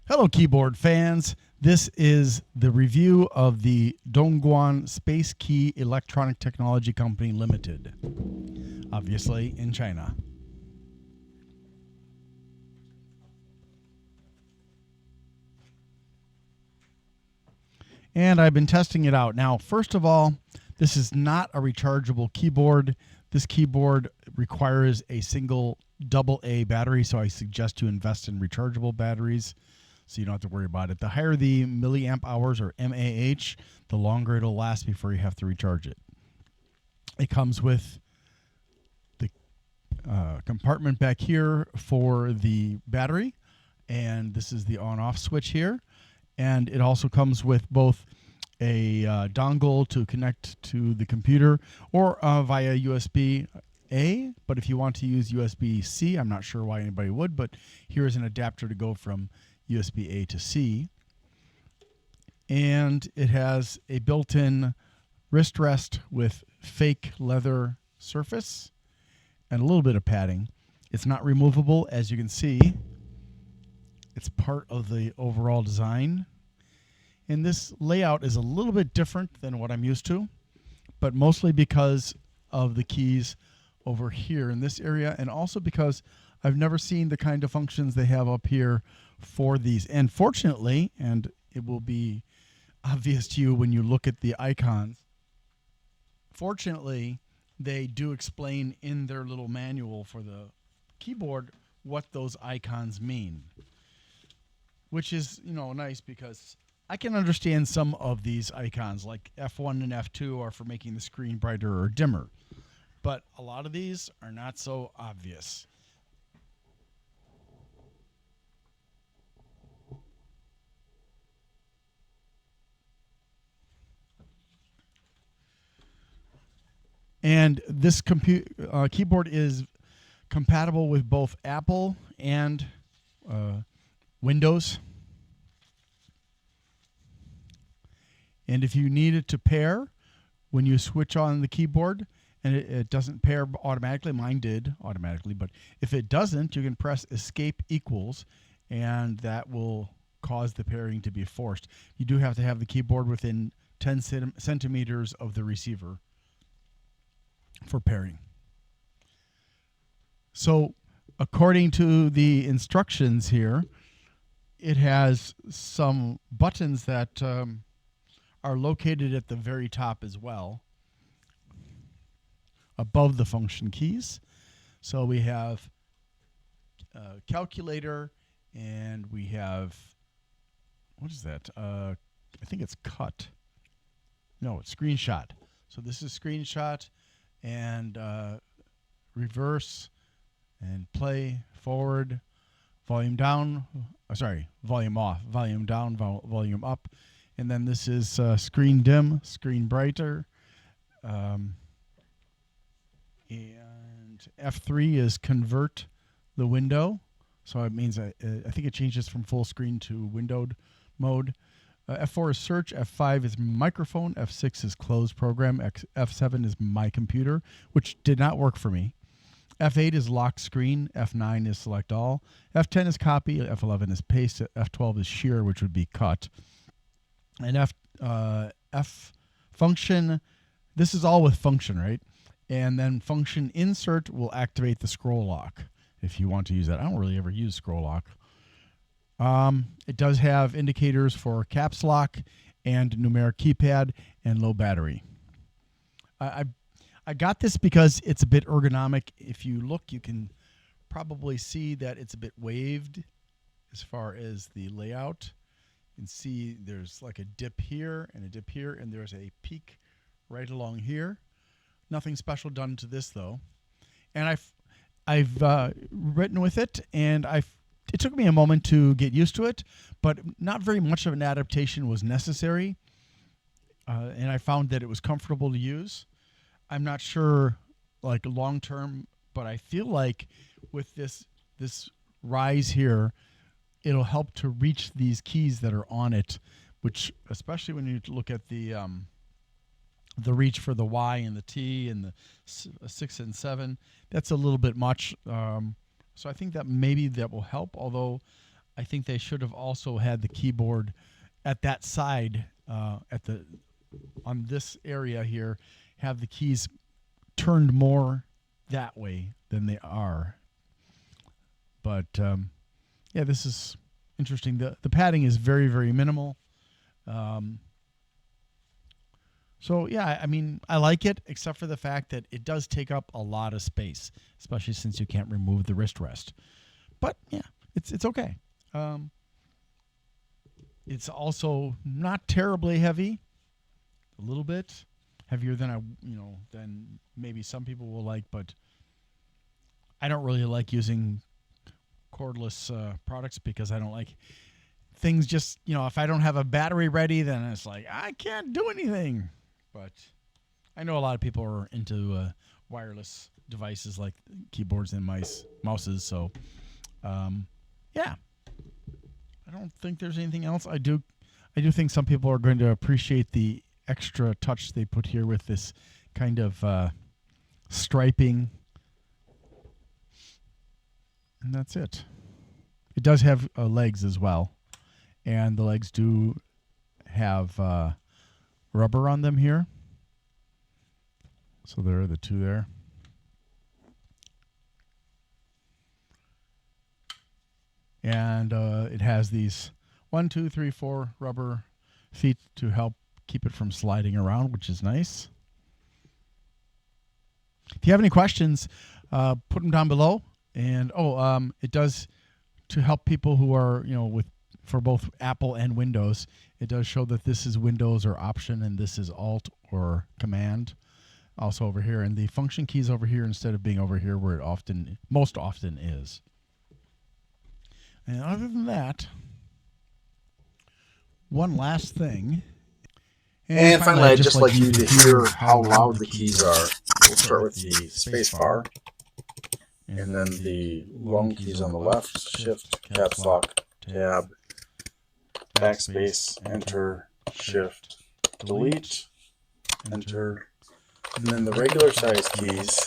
Hello, keyboard fans. This is the review of the Dongguan Space Key Electronic Technology Company Limited, obviously in China. And I've been testing it out. Now, first of all, this is not a rechargeable keyboard. This keyboard requires a single AA battery, so I suggest you invest in rechargeable batteries so you don't have to worry about it. The higher the milliamp hours, or mAh, the longer it'll last before you have to recharge it. It comes with the compartment back here for the battery, and this is the on-off switch here. And it also comes with both a dongle to connect to the computer or via USB-A. But if you want to use USB-C, I'm not sure why anybody would, but here is an adapter to go from USB-A to C. And it has a built-in wrist rest with fake leather surface and a little bit of padding. It's not removable, as you can see. It's part of the overall design. And this layout is a little bit different than what I'm used to, but mostly because of the keys over here in this area, and also because I've never seen the kind of functions they have up here for these. And fortunately, and it will be obvious to you when you look at the icons, fortunately, they do explain in their little manual for the keyboard what those icons mean, which is, nice, because I can understand some of these icons, like F1 and F2 are for making the screen brighter or dimmer, but a lot of these are not so obvious. And this keyboard is compatible with both Apple and Windows. And if you need it to pair, when you switch on the keyboard and it doesn't pair automatically, mine did automatically, but if it doesn't, you can press Escape Equals, and that will cause the pairing to be forced. You do have to have the keyboard within 10 centimeters of the receiver for pairing. So according to the instructions here, it has some buttons that are located at the very top as well, above the function keys. So we have calculator, and we have, what is that? I think it's cut. No, it's screenshot. So this is screenshot, and reverse, and play, forward, volume down, volume off, volume down, volume up. And then this is screen dim, screen brighter. And F3 is convert the window. So it means I think it changes from full screen to windowed mode. F4 is search, F5 is microphone, F6 is close program, F7 is my computer, which did not work for me. F8 is lock screen, F9 is select all, F10 is copy, F11 is paste, F12 is shear, which would be cut. And F function, this is all with function, right? And then function insert will activate the scroll lock if you want to use that. I don't really ever use scroll lock. It does have indicators for caps lock and numeric keypad and low battery. I got this because it's a bit ergonomic. If you look, you can probably see that it's a bit waved as far as the layout. You can see there's like a dip here and a dip here, and there's a peak right along here. Nothing special done to this though. And I've written with it, and it took me a moment to get used to it, but not very much of an adaptation was necessary. And I found that it was comfortable to use. I'm not sure, like, long term, but I feel like with this rise here, it'll help to reach these keys that are on it, which, especially when you look at the reach for the Y and the T and the 6 and 7, that's a little bit much. So I think that maybe that will help, although I think they should have also had the keyboard at that side, on this area here, have the keys turned more that way than they are. But yeah, this is interesting. The padding is very, very minimal. So yeah, I mean, I like it, except for the fact that it does take up a lot of space, especially since you can't remove the wrist rest. But yeah, it's okay. It's also not terribly heavy. A little bit heavier than maybe some people will like, but I don't really like using cordless products because I don't like things just, if I don't have a battery ready, then it's like I can't do anything. But I know a lot of people are into wireless devices like keyboards and mouses. So yeah, I don't think there's anything else. I do think some people are going to appreciate the extra touch they put here with this kind of striping. And that's it. It does have legs as well. And the legs do have rubber on them here. So there are the two there. And it has these 1, 2, 3, 4 rubber feet to help keep it from sliding around, which is nice. If you have any questions, put them down below. And it does, to help people who are, for both Apple and Windows, it does show that this is Windows or Option and this is Alt or Command. Also over here, and the function keys over here instead of being over here where it most often is. And other than that, one last thing. And finally, I'd just like you to hear how loud the keys are. We'll start with the space bar, and then the long keys on the left: Shift, Caps Lock, Tab, Backspace, Enter, Shift, Delete, Enter, and then the regular size keys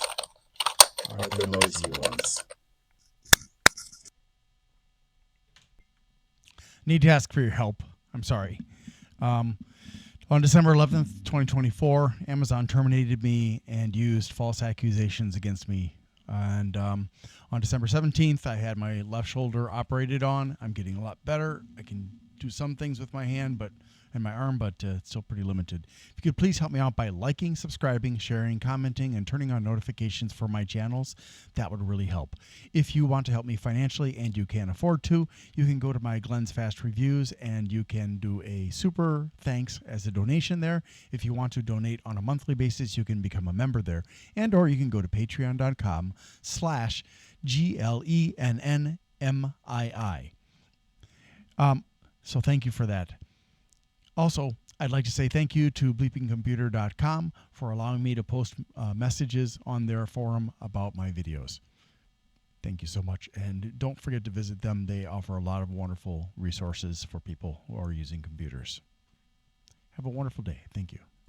are the noisy ones. Need to ask for your help. I'm sorry. On December 11th, 2024, Amazon terminated me and used false accusations against me. And on December 17th, I had my left shoulder operated on. I'm getting a lot better. I can do some things with my hand and my arm, but it's still pretty limited. If you could please help me out by liking, subscribing, sharing, commenting, and turning on notifications for my channels, that would really help. If you want to help me financially and you can afford to, you can go to my Glenn's Fast Reviews and you can do a super thanks as a donation there. If you want to donate on a monthly basis, you can become a member there. And or you can go to patreon.com/GLENNMII. So thank you for that. Also, I'd like to say thank you to bleepingcomputer.com for allowing me to post messages on their forum about my videos. Thank you so much. And don't forget to visit them. They offer a lot of wonderful resources for people who are using computers. Have a wonderful day. Thank you.